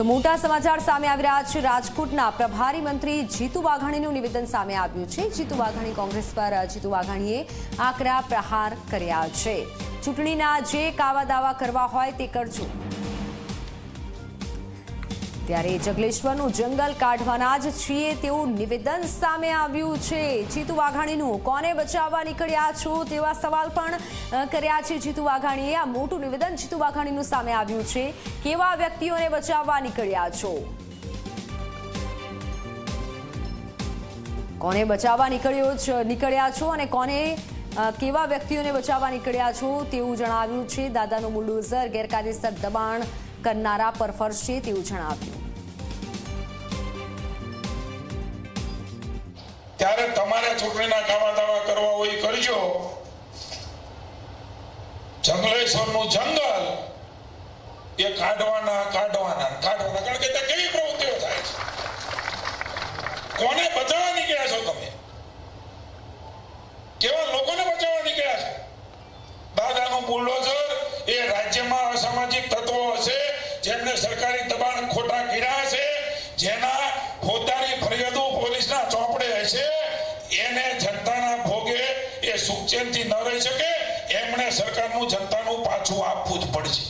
તો મોટા સમાચાર સામે આવી રહ્યા છે। રાજકોટના પ્રભારી મંત્રી જીતુ વાઘાણીનું નિવેદન સામે આવ્યું છે। જીતુ વાઘાણી કોંગ્રેસ પર જીતુ વાઘાણીએ આકરા પ્રહાર કર્યા છે। ચૂંટણીના જે કાવા દાવા કરવા હોય તે કરજો, ત્યારે જગલેશ્વરનું જંગલ કાઢવાના જ છીએ તેવું નિવેદન સામે આવ્યું છે। જીતુ વાઘાણીનું કોને બચાવવા નીકળ્યા છો તેવા સવાલ પણ કર્યા છે જીતુ વાઘાણીએ। આ મોટું નિવેદન જીતુ વાઘાણીનું સામે આવ્યું છે। કેવા વ્યક્તિઓને બચાવવા નીકળ્યા છો, કોને બચાવવા નીકળ્યા છો અને કોને કેવા વ્યક્તિઓને બચાવવા નીકળ્યા છો તેવું જણાવ્યું છે। દાદાનું બુલડોઝર ગેરકાયદેસર દબાણ કરનારા પર ફરશે તેવું જણાવ્યું। ત્યારે તમારે ચૂંટણીના કાવા દાવા કરવા હોય કરજો। જંગલેશ્વરનું જંગલ એ કાઢવાના કારણ કે તે કેવી પ્રવૃત્તિઓ થાય છે। કોને બચાવવા નીકળ્યા છો તમે, કેવા લોકોને બચાવવા નીકળ્યા છો? દાદાનું બુલડોઝર એ રાજ્યમાં અસામાજિક તત્વો હશે જેમને સરકારી દબાણ ખોટા કર્યા છે, જેના ફોજદારી ફરિયાદો પોલીસના ચોપડે હશે, એને જનતાના ભોગે એ સુખચેનથી ન રહી શકે। એમણે સરકારનું જનતાનું પાછું આપવું જ પડશે।